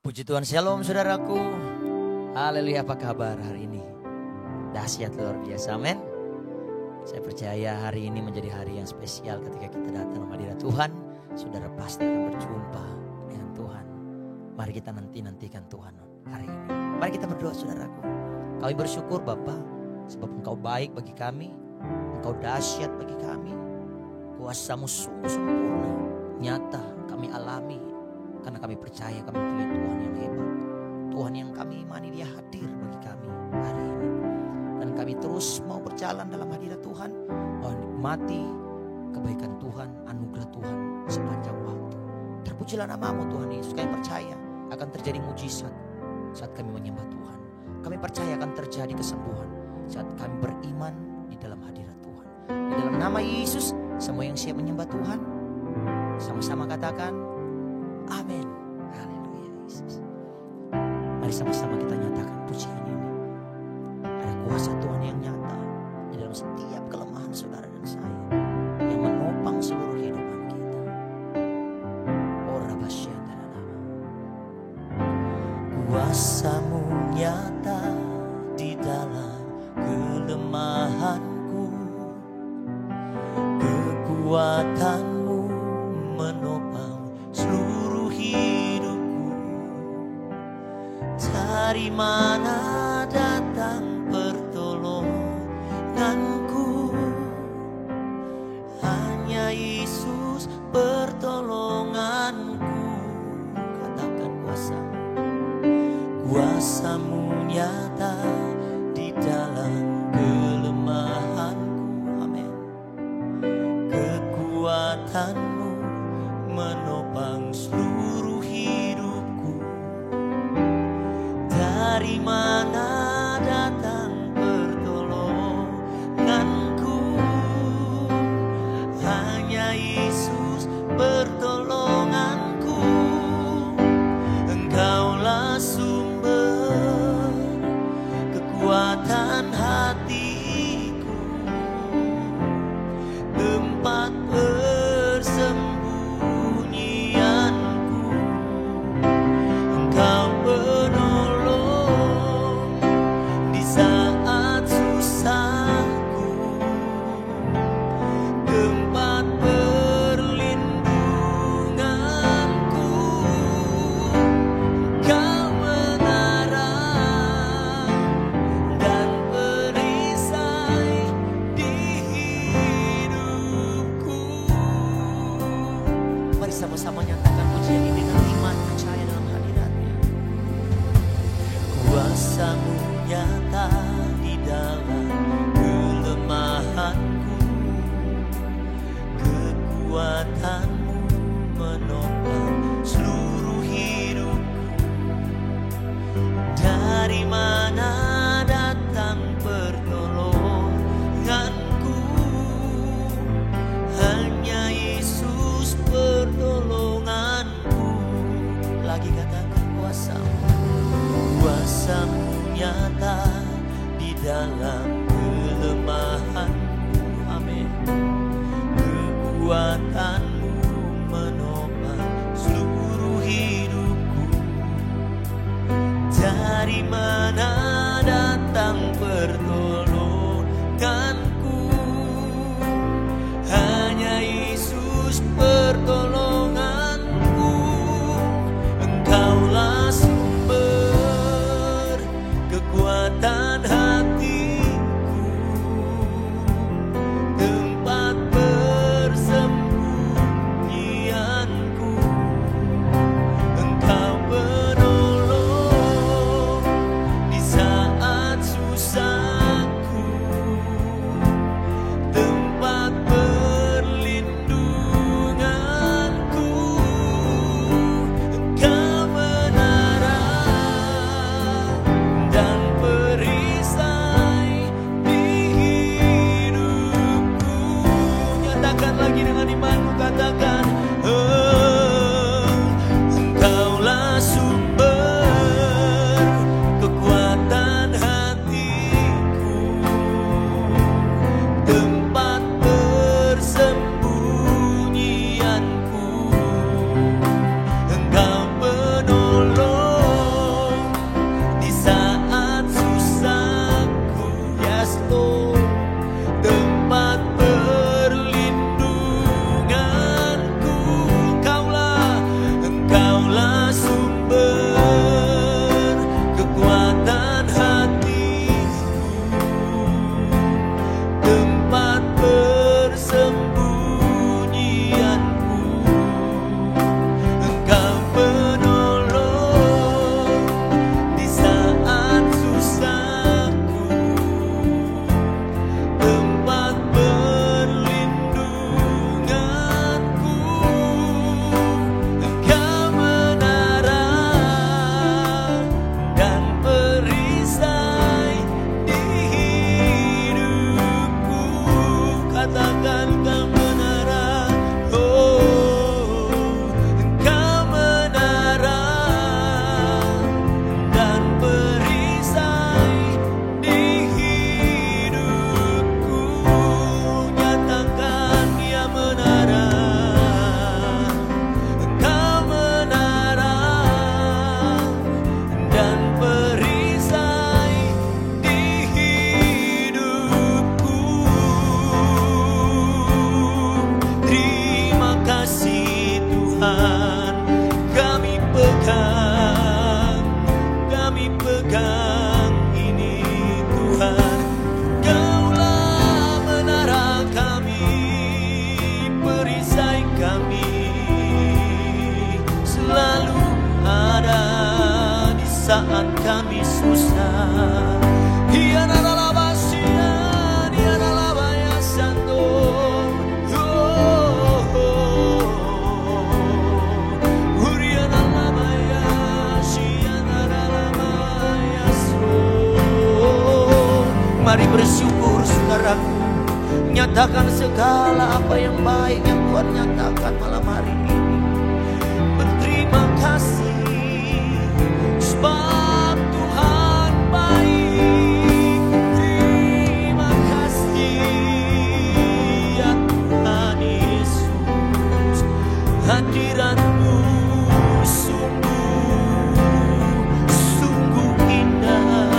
Puji Tuhan, shalom saudaraku. Haleluya, apa kabar hari ini? Dahsyat luar biasa, amin. Saya percaya hari ini menjadi hari yang spesial ketika kita datang dalam hadirat Tuhan. Saudara pasti akan berjumpa dengan Tuhan. Mari kita nantikan Tuhan hari ini. Mari kita berdoa saudaraku. Kami bersyukur Bapa, sebab Engkau baik bagi kami. Engkau dahsyat bagi kami. Kuasa-Mu sungguh sempurna, nyata kami alami. Karena kami percaya kami punya Tuhan yang hebat. Tuhan yang kami imani, Dia hadir bagi kami hari ini. Dan kami terus mau berjalan dalam hadirat Tuhan. Mau nikmati kebaikan Tuhan, anugerah Tuhan sepanjang waktu. Terpujilah nama-Mu Tuhan Yesus. Kami percaya akan terjadi mujizat saat kami menyembah Tuhan. Kami percaya akan terjadi kesembuhan saat kami beriman di dalam hadirat Tuhan. Di dalam nama Yesus, semua yang siap menyembah Tuhan, sama-sama katakan amin. Haleluya Yesus. Mari sama-sama kita nyatakan pujian ini. Ada kuasa Tuhan yang nyata di dalam setiap kelemahan saudara dan saya, yang menopang seluruh kehidupan kita. Ora basyadana nama. Kuasa-Mu nyata di dalam kelemahanku. Kekuatan-Mu menopang seluruh hidupku. Dari mana datang pertolonganku? Hanya Yesus pertolonganku. Katakan kuasa-Mu. Kuasa-Mu nyata di dalam kelemahan. nyatakan segala apa yang baik yang Tuhan nyatakan malam hari ini. Berterima kasih sebab Tuhan baik. Terima kasih ya Tuhan Yesus, hadirat-Mu sungguh indah.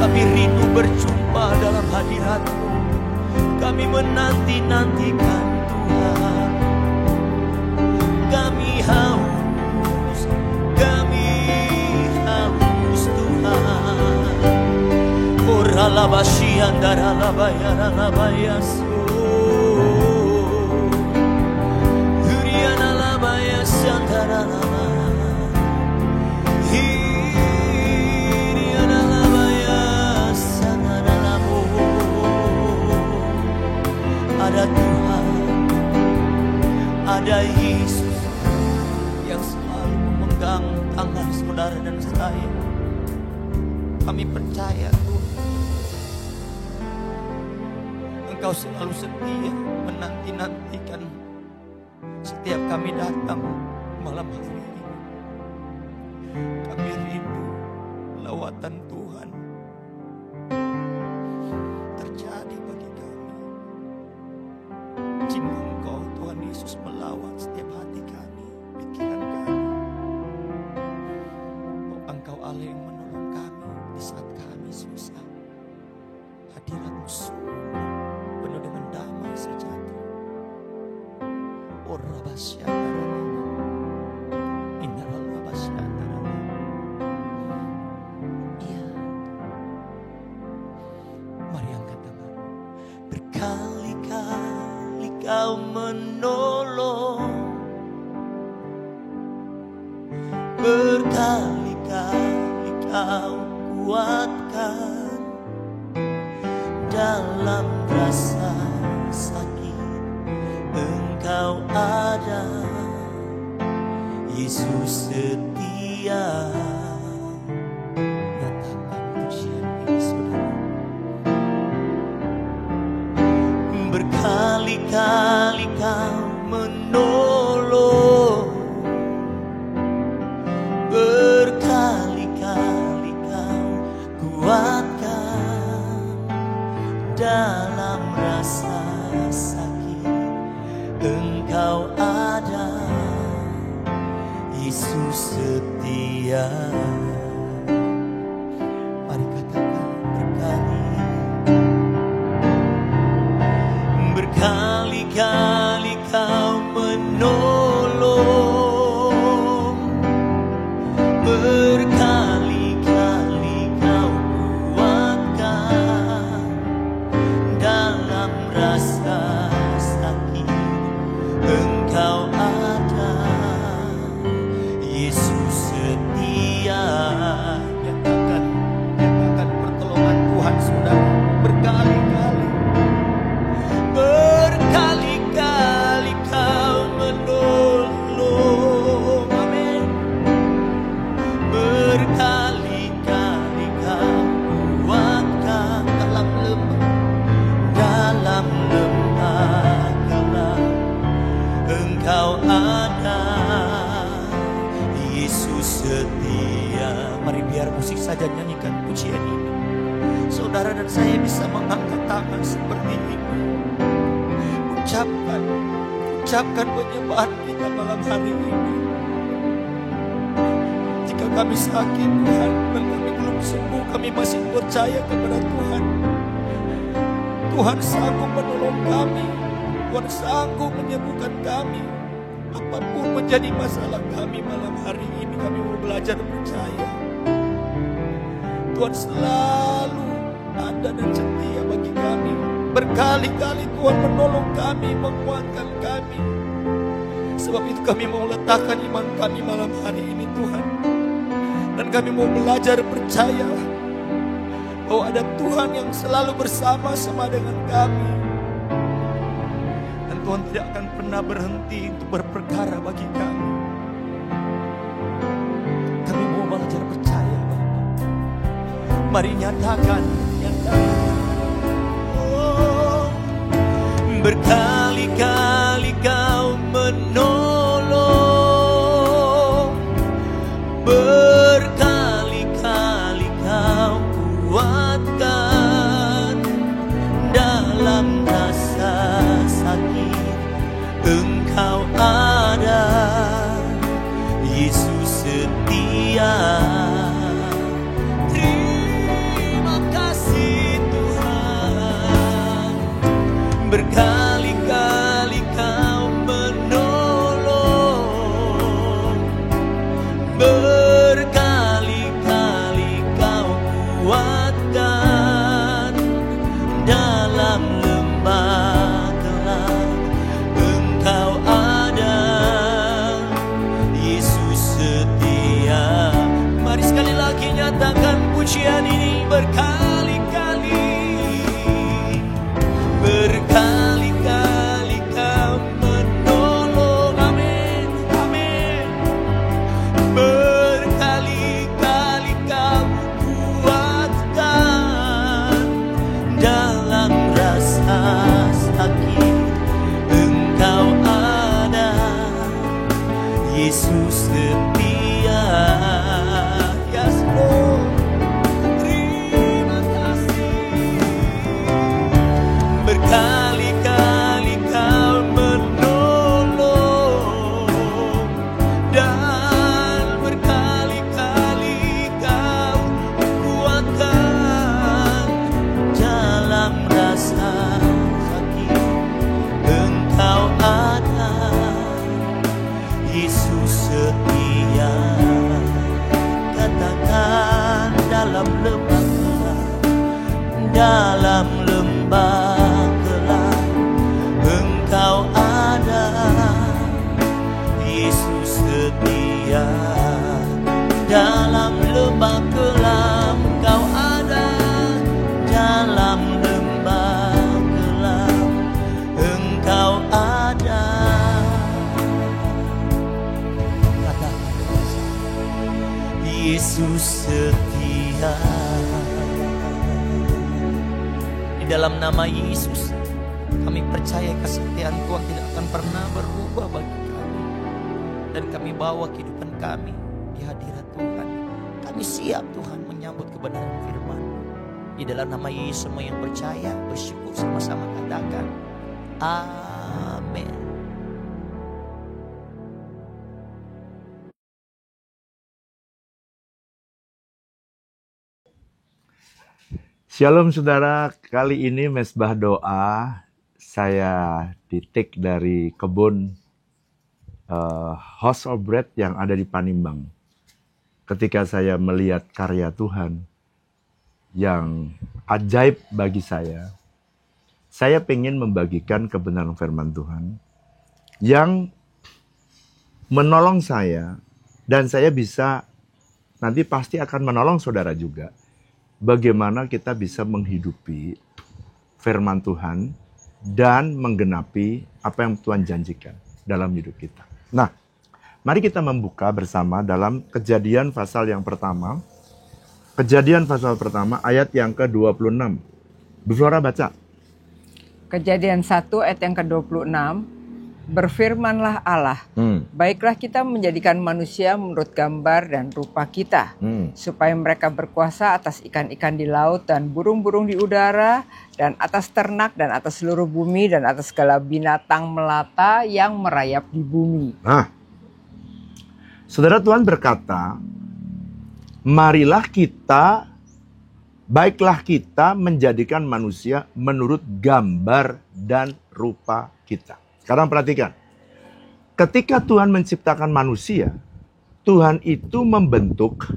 Kami rindu berjumpa dalam hadirat-Mu. Kami menanti-nantikan Tuhan. Kami haus Tuhan. Oralabashi andaralabayaralabayas. Hurianalabayas andaralaba. Hirianalabayas andaralabo. Ada Tuhan, ada Yesus yang selalu memegang tangan saudara dan saya. Kami percaya Tuhan, Engkau selalu setia menanti-nantikan setiap kami datang malam hari ini. Kami rindu lawatan Tuhan terjadi bagi kami. Jika Engkau Tuhan Yesus melawat setiap hati kami, pikiran kami. Oh, Engkau Allah yang menolong kami di saat kami susah. Hadirat-Mu sungguh penuh dengan damai sejati. Oh Rabasyatarana, Inna Rabasyatarana. Iya. Mari angkat tangan. Berkali-kali Kau menolong, berkali-kali Kau kuatkan dalam rasa sakit. Engkau ada, Yesus setia. Nyatakan pujian ini saudara. Berkali-kali Kau menolong, berkali-kali Kau kuatkan dalam rasa sakit. Engkau ada, Yesus setia. Mari katakan berkali-kali Kau menolong, berkali-kali Kau kuatkan dalam rasa sakit. Engkau ada, Yesus setia. Nyatakan pertolongan Tuhan saudara. Berkali-kali Kau menolong, amin. Berkali-kali Kau kuatkan dalam lembah gelap. Engkau ada, Yesus setia. Mari biar musik saja nyanyikan pujian ini. Saudara dan saya bisa mengangkat tangan seperti ini. Ucapkan penyembahan kita malam hari ini. Jika kami sakit Tuhan dan kami belum sembuh, kami masih percaya kepada Tuhan. Tuhan sanggup menolong kami. Tuhan sanggup menyembuhkan kami. Apapun menjadi masalah kami malam hari ini, kami mau belajar percaya. Tuhan selalu ada dan setia bagi kami. Berkali-kali Tuhan menolong kami, menguatkan kami. Sebab itu kami mau letakkan iman kami malam hari ini Tuhan. Dan kami mau belajar percaya bahwa ada Tuhan yang selalu bersama-sama dengan kami. Dan Tuhan tidak akan pernah berhenti untuk berperkara bagi kami. Kami mau belajar percaya Bapak. Mari nyatakan. Engkau ada, Yesus setia. Terima kasih Tuhan, berkali-kali Kau menolong, berkali-kali Kau kuatkan dalam lembah gelap. Engkau ada, Yesus setia. Mari sekali lagi nyatakan pujian ini berkali-kali. Berkali-kali Kau menolong, amin, amin. Berkali-kali Kau kuatkan dalam rasa sakit. Engkau ada, Yesus setia. Yes Lord, terima kasih. Berkali-kali Kau menolong, dan berkali-kali Kau kuatkan dalam rasa sakit. Engkau ada, Yesus setia. Katakan dalam lembah gelap, dalam lembah gelap, Engkau ada, Yesus setia. Dalam lembah gelap Engkau ada, dalam lembah gelap Engkau ada. Yesus setia. Di dalam nama Yesus kami percaya kesetiaan Tuhan tidak akan pernah berubah bagi kami, dan kami bawa kehidupan kami di hadirat Tuhan. Kami siap Tuhan menyambut kebenaran firman. Di dalam nama Yesus semua yang percaya bersyukur sama-sama katakan amin. Shalom saudara, kali ini mesbah doa saya di-take dari kebun House of Bread yang ada di Panimbang. Ketika saya melihat karya Tuhan yang ajaib bagi saya pengen membagikan kebenaran firman Tuhan yang menolong saya, dan saya bisa nanti pasti akan menolong saudara juga. Bagaimana kita bisa menghidupi firman Tuhan dan menggenapi apa yang Tuhan janjikan dalam hidup kita. Nah, mari kita membuka bersama dalam Kejadian pasal yang pertama. Kejadian pasal pertama ayat yang ke-26. Bersuara baca. Kejadian 1 ayat yang ke-26. Berfirmanlah Allah, baiklah kita menjadikan manusia menurut gambar dan rupa kita, supaya mereka berkuasa atas ikan-ikan di laut dan burung-burung di udara, dan atas ternak dan atas seluruh bumi, dan atas segala binatang melata yang merayap di bumi. Nah, saudara, Tuhan berkata, baiklah kita menjadikan manusia menurut gambar dan rupa kita. Sekarang perhatikan, ketika Tuhan menciptakan manusia, Tuhan itu membentuk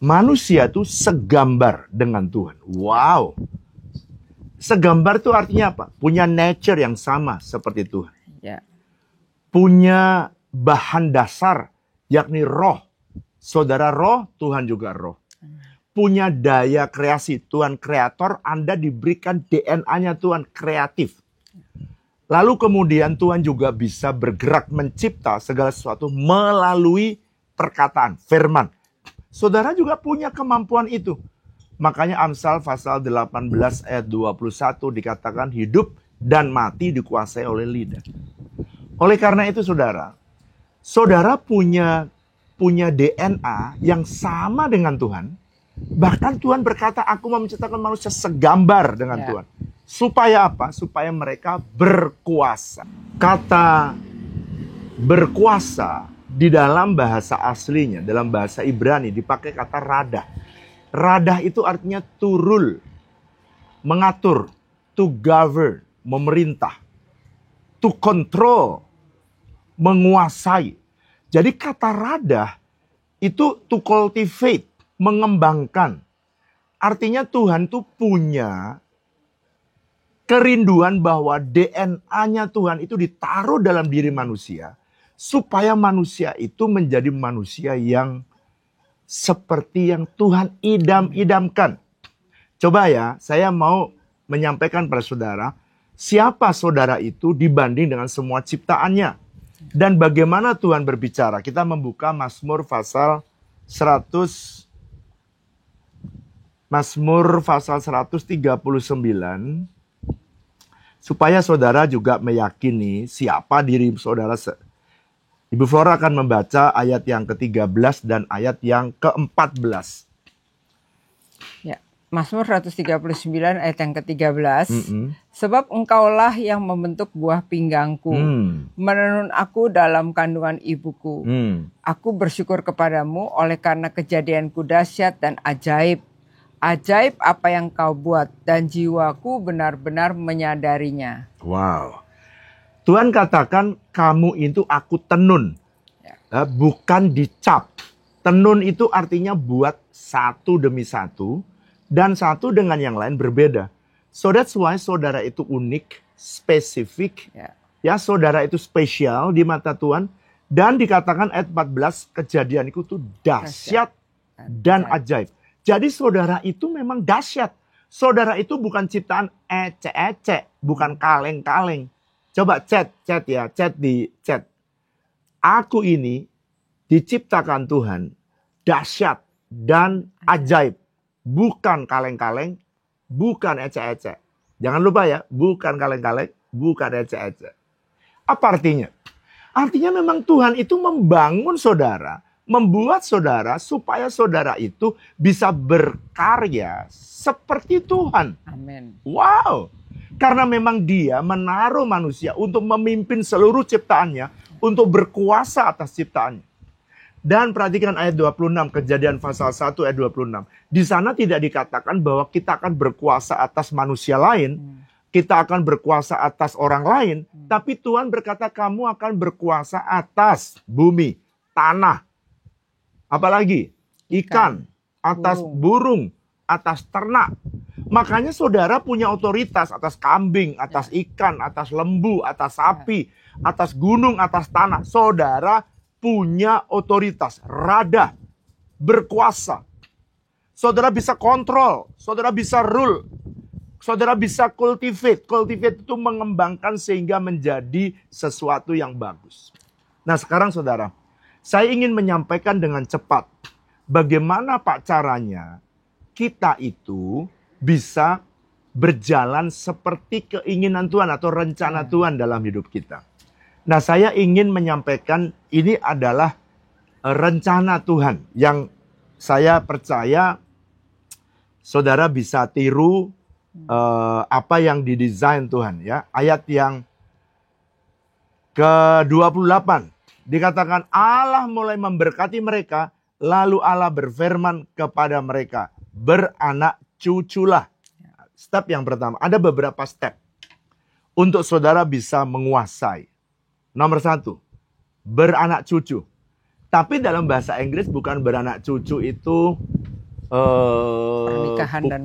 manusia itu segambar dengan Tuhan. Wow, segambar itu artinya apa? Punya nature yang sama seperti Tuhan. Ya. Punya bahan dasar, yakni roh. Saudara roh, Tuhan juga roh. Punya daya kreasi, Tuhan kreator, Anda diberikan DNA-nya Tuhan kreatif. Lalu kemudian Tuhan juga bisa bergerak mencipta segala sesuatu melalui perkataan, firman. Saudara juga punya kemampuan itu. Makanya Amsal pasal 18 ayat 21 dikatakan hidup dan mati dikuasai oleh lidah. Oleh karena itu saudara punya DNA yang sama dengan Tuhan. Bahkan Tuhan berkata, aku mau menciptakan manusia segambar dengan Tuhan. Supaya apa? Supaya mereka berkuasa. Kata berkuasa di dalam bahasa aslinya, dalam bahasa Ibrani dipakai kata radah. Radah itu artinya to rule, mengatur, to govern, memerintah, to control, menguasai. Jadi kata radah itu to cultivate, mengembangkan. Artinya Tuhan tuh punya kerinduan bahwa DNA-nya Tuhan itu ditaruh dalam diri manusia. Supaya manusia itu menjadi manusia yang seperti yang Tuhan idam-idamkan. Coba ya, saya mau menyampaikan pada saudara, siapa saudara itu dibanding dengan semua ciptaannya. Dan bagaimana Tuhan berbicara. Kita membuka Mazmur pasal 139. Supaya saudara juga meyakini siapa diri saudara. Ibu Flora akan membaca ayat yang ke-13 dan ayat yang ke-14. Ya, Mazmur 139 ayat yang ke-13. Sebab engkaulah yang membentuk buah pinggangku, menenun aku dalam kandungan ibuku. Aku bersyukur kepadamu oleh karena kejadianku dahsyat dan ajaib. Ajaib apa yang kau buat dan jiwaku benar-benar menyadarinya. Wow. Tuhan katakan kamu itu aku tenun. Bukan dicap. Tenun itu artinya buat satu demi satu. Dan satu dengan yang lain berbeda. So that's why saudara itu unik, spesifik. Ya, saudara itu spesial di mata Tuhan. Dan dikatakan ayat 14, kejadianku itu dahsyat dan ajaib. Jadi saudara itu memang dahsyat. Saudara itu bukan ciptaan ecek-ecek, bukan kaleng-kaleng. Coba chat di chat. Aku ini diciptakan Tuhan dahsyat dan ajaib. Bukan kaleng-kaleng, bukan ecek-ecek. Jangan lupa ya, bukan kaleng-kaleng, bukan ecek-ecek. Apa artinya? Artinya memang Tuhan itu membangun saudara, membuat saudara supaya saudara itu bisa berkarya seperti Tuhan. Amin. Wow. Karena memang dia menaruh manusia untuk memimpin seluruh ciptaannya, untuk berkuasa atas ciptaannya. Dan perhatikan ayat 26, Kejadian pasal 1 ayat 26. Di sana tidak dikatakan bahwa kita akan berkuasa atas manusia lain, kita akan berkuasa atas orang lain, tapi Tuhan berkata kamu akan berkuasa atas bumi, tanah, apalagi ikan, atas burung, atas ternak. Makanya saudara punya otoritas atas kambing, atas ikan, atas lembu, atas sapi, atas gunung, atas tanah. Saudara punya otoritas, radah, berkuasa. Saudara bisa kontrol, saudara bisa rule, saudara bisa cultivate. Cultivate itu mengembangkan sehingga menjadi sesuatu yang bagus. Nah sekarang saudara, saya ingin menyampaikan dengan cepat. Bagaimana Pak caranya kita itu bisa berjalan seperti keinginan Tuhan atau rencana Tuhan dalam hidup kita. Nah, saya ingin menyampaikan ini adalah rencana Tuhan yang saya percaya saudara bisa tiru apa yang didesain Tuhan ya. Ayat yang ke-28 dikatakan Allah mulai memberkati mereka, lalu Allah berfirman kepada mereka, beranak cuculah. Step yang pertama, ada beberapa step untuk saudara bisa menguasai. Nomor 1, beranak cucu. Tapi dalam bahasa Inggris bukan beranak cucu itu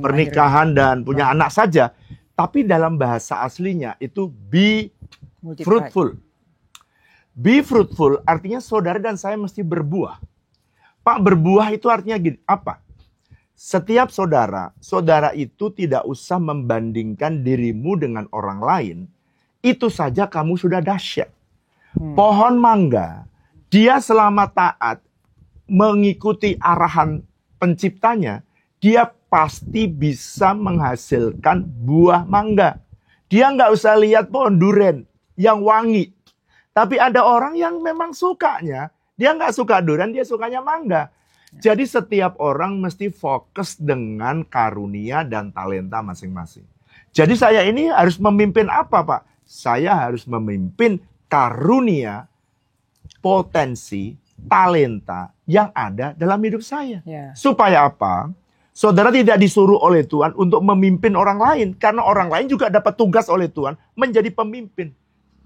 pernikahan dan punya anak saja. Tapi dalam bahasa aslinya itu be fruitful. Be fruitful artinya saudara dan saya mesti berbuah. Pak, berbuah itu artinya gini, apa? Setiap saudara itu tidak usah membandingkan dirimu dengan orang lain. Itu saja kamu sudah dahsyat. Pohon mangga, dia selama taat mengikuti arahan penciptanya, dia pasti bisa menghasilkan buah mangga. Dia nggak usah lihat pohon durian yang wangi. Tapi ada orang yang memang sukanya, dia nggak suka durian, dia sukanya mangga. Jadi setiap orang mesti fokus dengan karunia dan talenta masing-masing. Jadi saya ini harus memimpin apa, Pak? Saya harus memimpin karunia, potensi, talenta yang ada dalam hidup saya. Supaya apa? Saudara tidak disuruh oleh Tuhan untuk memimpin orang lain. Karena orang lain juga dapat tugas oleh Tuhan menjadi pemimpin.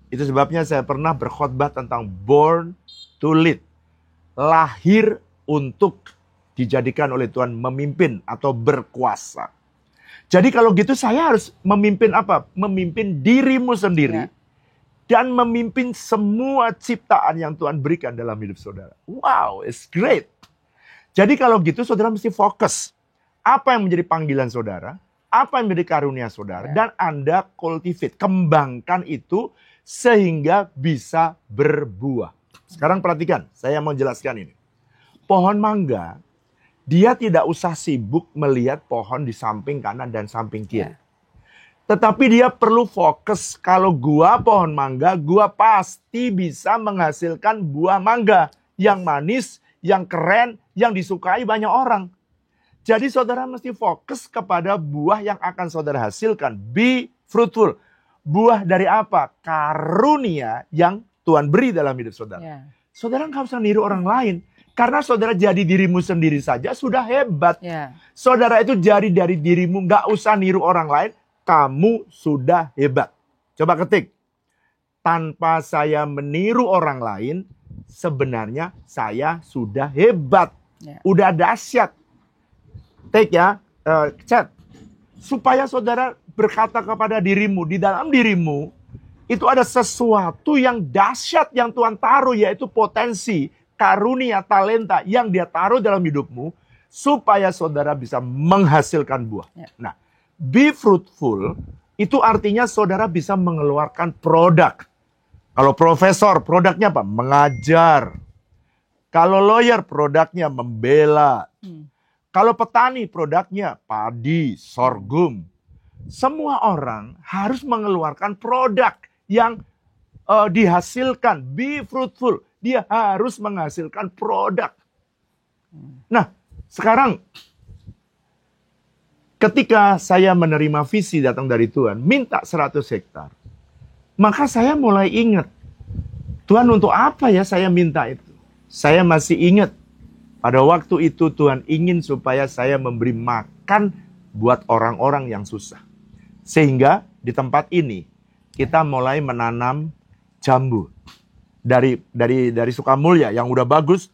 Itu sebabnya saya pernah berkhotbah tentang born to lead. Lahir untuk dijadikan oleh Tuhan memimpin atau berkuasa. Jadi kalau gitu saya harus memimpin apa? Memimpin dirimu sendiri. Dan memimpin semua ciptaan yang Tuhan berikan dalam hidup saudara. Wow, it's great. Jadi kalau gitu saudara mesti fokus. Apa yang menjadi panggilan saudara? Apa yang menjadi karunia saudara? Dan Anda cultivate, kembangkan itu sehingga bisa berbuah. Sekarang perhatikan, saya mau jelaskan ini. Pohon mangga, dia tidak usah sibuk melihat pohon di samping kanan dan samping kiri. Tetapi dia perlu fokus, kalau gua pohon mangga, gua pasti bisa menghasilkan buah mangga yang manis, yang keren, yang disukai banyak orang. Jadi saudara mesti fokus kepada buah yang akan saudara hasilkan. Be fruitful. Buah dari apa? Karunia yang Tuhan beri dalam hidup saudara. Saudara nggak usah niru orang lain. Karena saudara jadi dirimu sendiri saja sudah hebat. Saudara itu jadi dari dirimu, nggak usah niru orang lain. Kamu sudah hebat. Coba ketik. Tanpa saya meniru orang lain, sebenarnya saya sudah hebat. Udah dahsyat. Take ya, chat. Supaya saudara berkata kepada dirimu, di dalam dirimu, itu ada sesuatu yang dahsyat yang Tuhan taruh, yaitu potensi, karunia, talenta yang dia taruh dalam hidupmu, supaya saudara bisa menghasilkan buah. Nah, be fruitful, itu artinya saudara bisa mengeluarkan produk. Kalau profesor, produknya apa? Mengajar. Kalau lawyer, produknya membela. Kalau petani, produknya padi, sorghum. Semua orang harus mengeluarkan produk yang dihasilkan. Be fruitful. Dia harus menghasilkan produk. Nah, sekarang ketika saya menerima visi datang dari Tuhan, minta 100 hektar. Maka saya mulai ingat, Tuhan untuk apa ya saya minta itu? Saya masih ingat, pada waktu itu Tuhan ingin supaya saya memberi makan buat orang-orang yang susah. Sehingga di tempat ini, kita mulai menanam jambu. Dari Sukamulya yang udah bagus,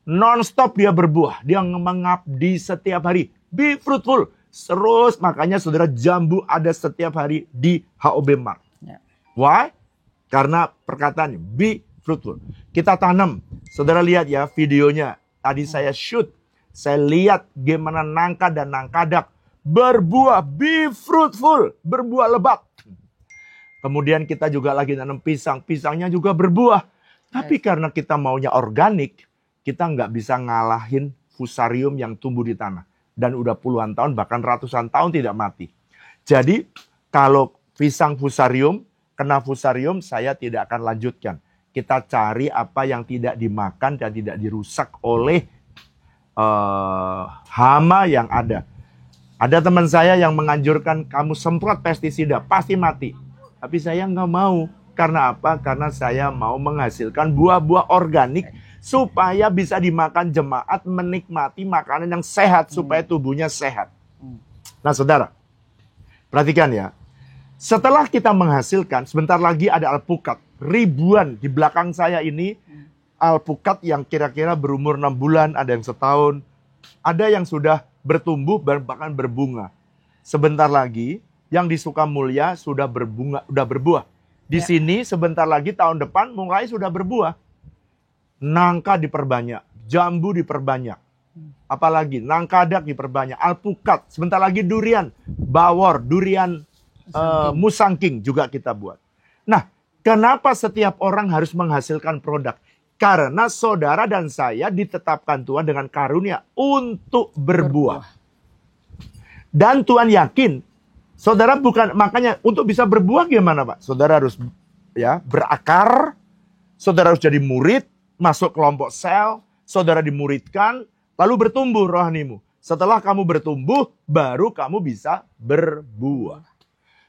non-stop dia berbuah. Dia mengabdi setiap hari. Be fruitful. Terus makanya saudara jambu ada setiap hari di HOB Mart. Why? Karena perkataan be fruitful. Kita tanam. Saudara lihat ya videonya. Tadi saya shoot. Saya lihat gimana nangka dan nangkadak berbuah. Be fruitful. Berbuah lebat. Kemudian kita juga lagi tanam pisang. Pisangnya juga berbuah. Tapi karena kita maunya organik, kita nggak bisa ngalahin fusarium yang tumbuh di tanah. Dan udah puluhan tahun, bahkan ratusan tahun tidak mati. Jadi, kalau pisang fusarium, kena fusarium, saya tidak akan lanjutkan. Kita cari apa yang tidak dimakan dan tidak dirusak oleh hama yang ada. Ada teman saya yang menganjurkan kamu semprot pestisida, pasti mati. Tapi saya nggak mau. Karena apa? Karena saya mau menghasilkan buah-buah organik supaya bisa dimakan jemaat, menikmati makanan yang sehat supaya tubuhnya sehat. Nah saudara, perhatikan ya. Setelah kita menghasilkan, sebentar lagi ada alpukat. Ribuan di belakang saya ini, alpukat yang kira-kira berumur 6 bulan, ada yang setahun. Ada yang sudah bertumbuh, bahkan berbunga. Sebentar lagi, yang di Sukamulya sudah berbunga, sudah berbuah. Di sini sebentar lagi tahun depan mulai sudah berbuah. Nangka diperbanyak, jambu diperbanyak. Apalagi nangkadak diperbanyak, alpukat, sebentar lagi durian, bawor, durian musangking juga kita buat. Nah, kenapa setiap orang harus menghasilkan produk? Karena saudara dan saya ditetapkan Tuhan dengan karunia untuk berbuah. Dan Tuhan yakin, saudara bukan, makanya untuk bisa berbuah gimana Pak? Saudara harus ya berakar, saudara harus jadi murid, masuk kelompok sel, saudara dimuridkan, lalu bertumbuh rohanimu. Setelah kamu bertumbuh, baru kamu bisa berbuah.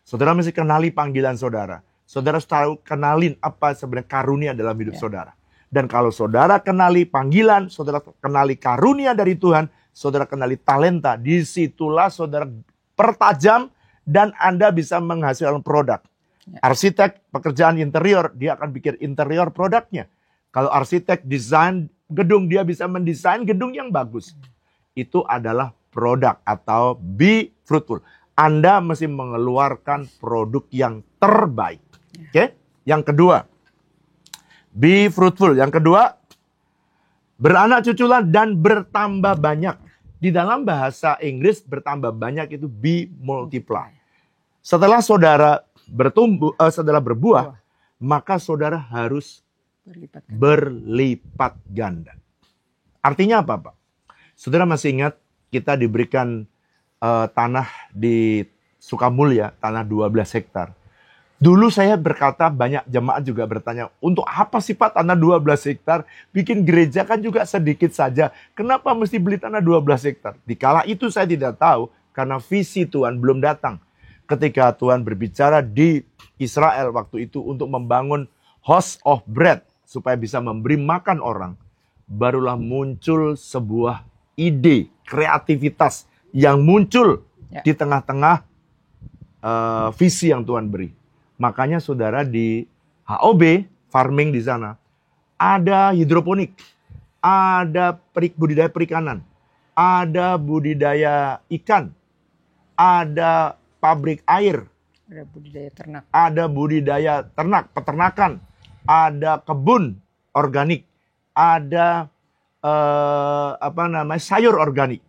Saudara mesti kenali panggilan saudara. Saudara harus tahu, kenalin apa sebenarnya karunia dalam hidup saudara. Dan kalau saudara kenali panggilan, saudara kenali karunia dari Tuhan, saudara kenali talenta, disitulah saudara pertajam dan Anda bisa menghasilkan produk. Arsitek pekerjaan interior, dia akan bikin interior produknya. Kalau arsitek desain gedung, dia bisa mendesain gedung yang bagus. Itu adalah produk atau be fruitful. Anda mesti mengeluarkan produk yang terbaik. Oke? Yang kedua, be fruitful. Yang kedua, beranak cuculah dan bertambah banyak. Di dalam bahasa Inggris bertambah banyak itu be multiply. Setelah saudara saudara berbuah, maka saudara harus berlipat ganda. Artinya apa, Pak? Saudara masih ingat kita diberikan tanah di Sukamulya, tanah 12 hektar. Dulu saya berkata, banyak jemaat juga bertanya, untuk apa sih Pak tanah 12 hektar? Bikin gereja kan juga sedikit saja. Kenapa mesti beli tanah 12 hektar? Dikala itu saya tidak tahu, karena visi Tuhan belum datang. Ketika Tuhan berbicara di Israel waktu itu untuk membangun house of bread, supaya bisa memberi makan orang, barulah muncul sebuah ide, kreativitas yang muncul di tengah-tengah visi yang Tuhan beri. Makanya saudara di HOB, farming di sana, ada hidroponik, ada budidaya perikanan, ada budidaya ikan, ada pabrik air, ada budidaya ternak, peternakan, ada kebun organik, ada sayur organik.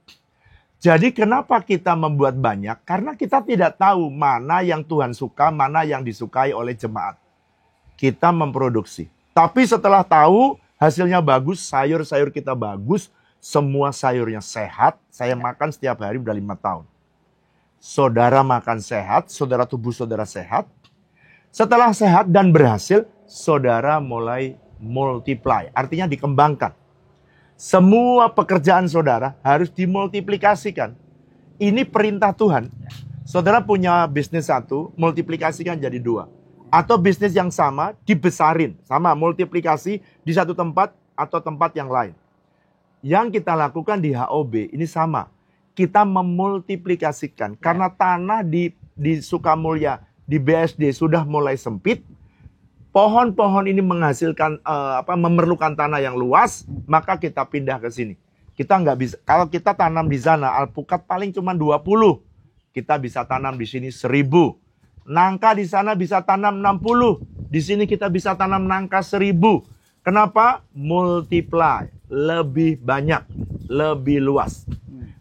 Jadi kenapa kita membuat banyak? Karena kita tidak tahu mana yang Tuhan suka, mana yang disukai oleh jemaat. Kita memproduksi. Tapi setelah tahu hasilnya bagus, sayur-sayur kita bagus, semua sayurnya sehat, saya makan setiap hari udah 5 tahun. Saudara makan sehat, saudara tubuh saudara sehat. Setelah sehat dan berhasil, saudara mulai multiply, artinya dikembangkan. Semua pekerjaan saudara harus dimultiplikasikan. Ini perintah Tuhan. Saudara punya bisnis 1, multiplikasikan jadi 2. Atau bisnis yang sama, dibesarin. Sama, multiplikasi di satu tempat atau tempat yang lain. Yang kita lakukan di HOB, ini sama. Kita memultiplikasikan. Karena tanah di Sukamulya, di BSD sudah mulai sempit. Pohon-pohon ini menghasilkan memerlukan tanah yang luas, maka kita pindah ke sini. Kita nggak bisa, kalau kita tanam di sana alpukat paling cuma 20, kita bisa tanam di sini 1000. Nangka di sana bisa tanam 60, di sini kita bisa tanam nangka 1000. Kenapa? Multiply, lebih banyak, lebih luas.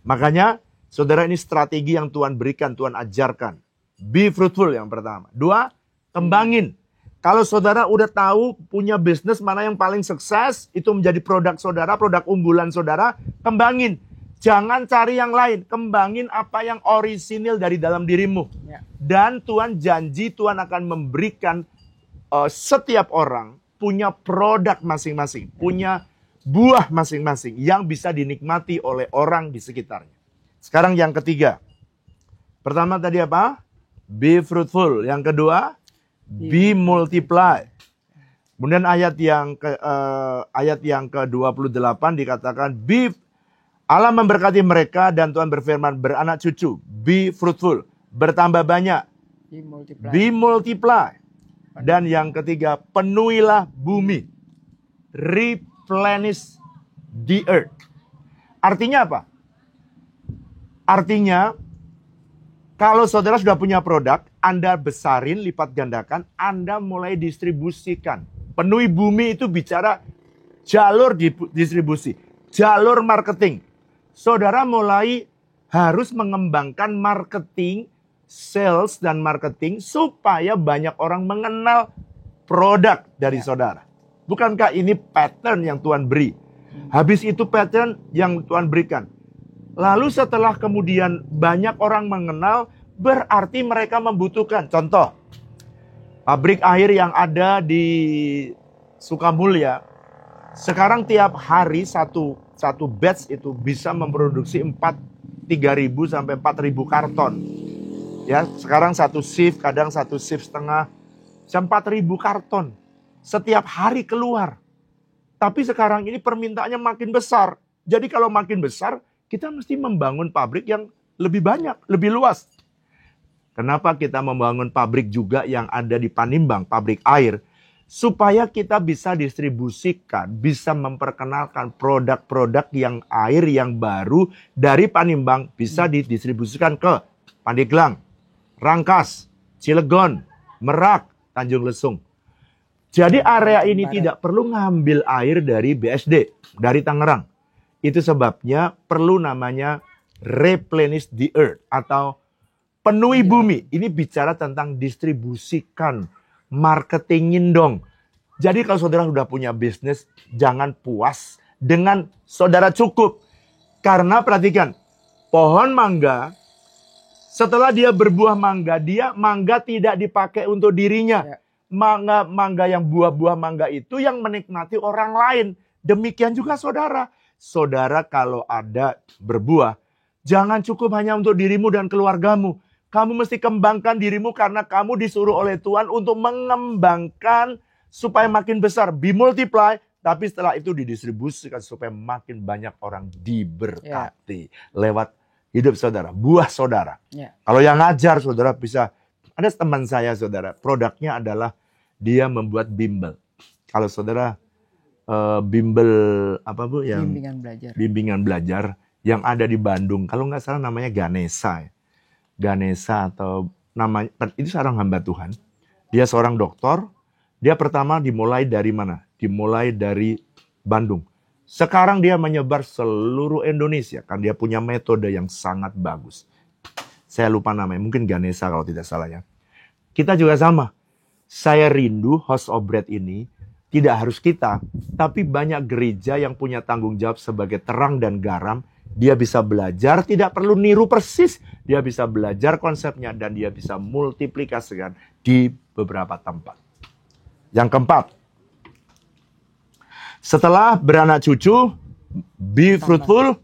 Makanya, saudara, ini strategi yang Tuhan berikan, Tuhan ajarkan. Be fruitful yang pertama. 2, kembangin. Kalau saudara udah tahu punya bisnis mana yang paling sukses, itu menjadi produk saudara, produk unggulan saudara, kembangin. Jangan cari yang lain, kembangin apa yang orisinil dari dalam dirimu. Dan Tuhan janji Tuhan akan memberikan setiap orang punya produk masing-masing, punya buah masing-masing yang bisa dinikmati oleh orang di sekitarnya. Sekarang yang ketiga. Pertama tadi apa? Be fruitful. Yang kedua, be multiply. Kemudian ayat yang ke-28 dikatakan Allah memberkati mereka dan Tuhan berfirman beranak cucu, be fruitful, bertambah banyak, be multiply. Dan yang ketiga, penuhilah bumi, replenish the earth. Artinya apa? Artinya kalau saudara sudah punya produk, Anda besarin, lipat gandakan, Anda mulai distribusikan. Penuhi bumi itu bicara jalur distribusi, jalur marketing. Saudara mulai harus mengembangkan marketing, sales dan marketing supaya banyak orang mengenal produk dari saudara. Bukankah ini pattern yang Tuhan beri? Habis itu pattern yang Tuhan berikan. Lalu setelah kemudian banyak orang mengenal, berarti mereka membutuhkan. Contoh, pabrik air yang ada di Sukamulya, sekarang tiap hari satu batch itu bisa memproduksi 3.000 sampai 4.000 karton. Ya, sekarang 1 shift, kadang 1 shift setengah. 4.000 karton. Setiap hari keluar. Tapi sekarang ini permintaannya makin besar. Jadi kalau makin besar, kita mesti membangun pabrik yang lebih banyak, lebih luas. Kenapa kita membangun pabrik juga yang ada di Panimbang, pabrik air? Supaya kita bisa distribusikan, bisa memperkenalkan produk-produk yang air yang baru dari Panimbang bisa didistribusikan ke Pandeglang, Rangkas, Cilegon, Merak, Tanjung Lesung. Jadi area ini tidak perlu ngambil air dari BSD, dari Tangerang. Itu sebabnya perlu namanya replenish the earth atau penuhi bumi. Ini bicara tentang distribusikan, marketingin dong. Jadi kalau saudara sudah punya bisnis, jangan puas dengan saudara cukup. Karena perhatikan, pohon mangga, setelah dia berbuah mangga, mangga tidak dipakai untuk dirinya. Mangga yang buah-buah mangga itu yang menikmati orang lain. Demikian juga saudara. Saudara kalau ada berbuah, jangan cukup hanya untuk dirimu dan keluargamu. Kamu mesti kembangkan dirimu karena kamu disuruh oleh Tuhan untuk mengembangkan supaya makin besar. Be multiply, tapi setelah itu didistribusikan supaya makin banyak orang diberkati. Lewat hidup saudara, buah saudara. Kalau yang ngajar saudara bisa, ada teman saya saudara, produknya adalah dia membuat bimbel. Kalau saudara bimbel apa Bu yang bimbingan belajar yang ada di Bandung, kalau nggak salah namanya Ganesha. Ganesha atau namanya itu seorang hamba Tuhan. Dia seorang doktor. Dia pertama dimulai dari mana? Dimulai dari Bandung. Sekarang dia menyebar seluruh Indonesia kan dia punya metode yang sangat bagus. Saya lupa namanya, mungkin Ganesha kalau tidak salah ya. Kita juga sama. Saya rindu House of Bread ini tidak harus kita, tapi banyak gereja yang punya tanggung jawab sebagai terang dan garam. Dia bisa belajar, tidak perlu niru persis. Dia bisa belajar konsepnya dan dia bisa multiplikasikan di beberapa tempat. Yang keempat, setelah beranak cucu, be fruitful,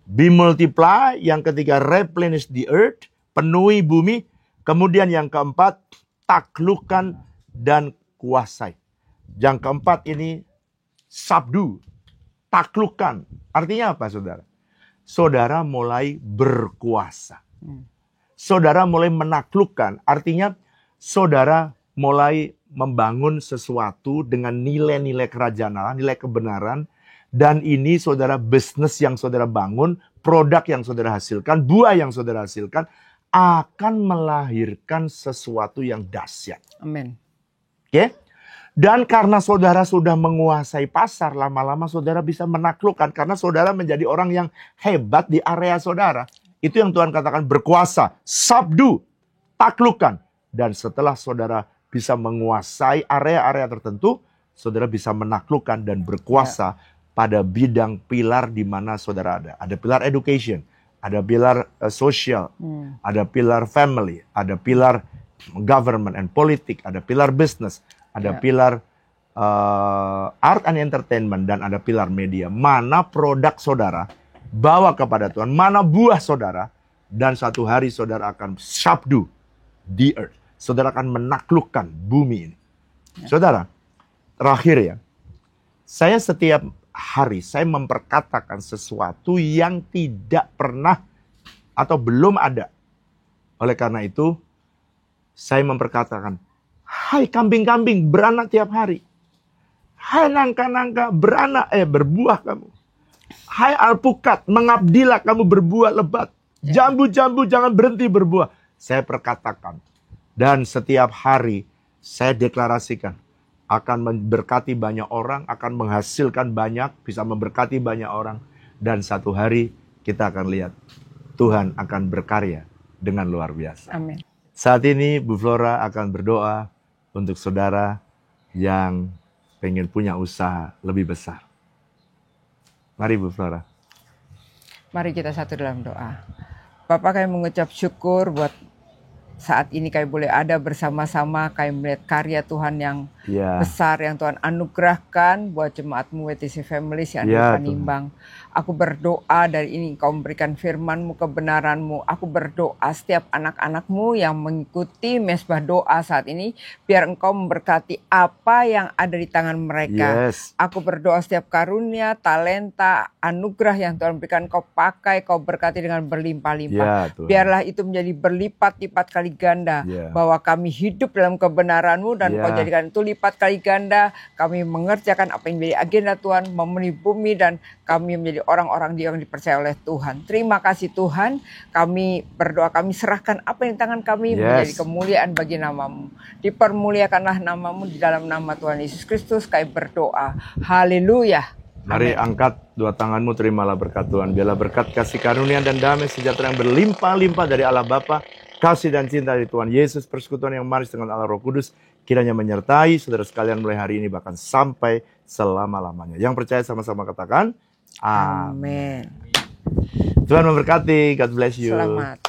be multiply. Yang ketiga, replenish the earth, penuhi bumi. Kemudian yang keempat, taklukkan dan kuasai. Yang keempat ini subdue, taklukkan. Artinya apa saudara? Saudara mulai berkuasa. Saudara mulai menaklukkan. Artinya saudara mulai membangun sesuatu dengan nilai-nilai kerajaan Allah, nilai kebenaran. Dan ini saudara bisnis yang saudara bangun, produk yang saudara hasilkan, buah yang saudara hasilkan, akan melahirkan sesuatu yang dahsyat. Amin. Oke? Dan karena saudara sudah menguasai pasar, lama-lama saudara bisa menaklukkan. Karena saudara menjadi orang yang hebat di area saudara. Itu yang Tuhan katakan berkuasa. Subdue, taklukkan. Dan setelah saudara bisa menguasai area-area tertentu, saudara bisa menaklukkan dan berkuasa pada bidang pilar di mana saudara ada. Ada pilar education, ada pilar social, ada pilar family, ada pilar government and politik, ada pilar business, ada pilar art and entertainment, dan ada pilar media. Mana produk saudara bawa kepada Tuhan, mana buah saudara, dan satu hari saudara akan subdue the earth. Saudara akan menaklukkan bumi ini. Saudara, terakhir ya, saya setiap hari saya memperkatakan sesuatu yang tidak pernah atau belum ada. Oleh karena itu, saya memperkatakan, hai kambing-kambing beranak tiap hari. Hai nangka-nangka beranak, berbuah kamu. Hai alpukat, mengabdilah kamu berbuah lebat. Jambu-jambu jangan berhenti berbuah. Saya perkatakan. Dan setiap hari saya deklarasikan. Akan memberkati banyak orang, akan menghasilkan banyak, bisa memberkati banyak orang. Dan satu hari kita akan lihat Tuhan akan berkarya dengan luar biasa. Amin. Saat ini Bu Flora akan berdoa untuk saudara yang pengen punya usaha lebih besar. Mari Bu Flora. Mari kita satu dalam doa. Bapak, kami mengucap syukur buat saat ini kami boleh ada bersama-sama, kami melihat karya Tuhan yang besar yang Tuhan anugerahkan buat jemaat-Mu WTC Families yang ada di Panimbang. Aku berdoa dari ini Engkau memberikan firman-Mu, kebenaran-Mu. Aku berdoa setiap anak-anak-Mu yang mengikuti mesbah doa saat ini, biar Engkau memberkati apa yang ada di tangan mereka. Yes. Aku berdoa setiap karunia, talenta, anugerah yang Tuhan berikan Kau pakai, Kau berkati dengan berlimpah-limpah. Ya, Tuhan. Biarlah itu menjadi berlipat-lipat kali ganda. Ya. Bahwa kami hidup dalam kebenaran-Mu dan Ya. Kau jadikan itu lipat kali ganda. Kami mengerjakan apa yang menjadi agenda Tuhan, memenuhi bumi, dan kami menjadi orang-orang yang dipercaya oleh Tuhan. Terima kasih Tuhan. Kami berdoa, kami serahkan apa yang di tangan kami menjadi kemuliaan bagi nama-Mu. Dipermuliakanlah nama-Mu di dalam nama Tuhan Yesus Kristus. Kami berdoa. Haleluya. Mari angkat dua tanganmu, terimalah berkat Tuhan. Biarlah berkat kasih karunia dan damai sejahtera yang berlimpah-limpah dari Allah Bapa, kasih dan cinta dari Tuhan Yesus, persekutuan yang manis dengan Allah Roh Kudus, kiranya menyertai saudara sekalian mulai hari ini bahkan sampai selama-lamanya. Yang percaya sama-sama katakan, amin. Amin. Tuhan memberkati. God bless you. Selamat.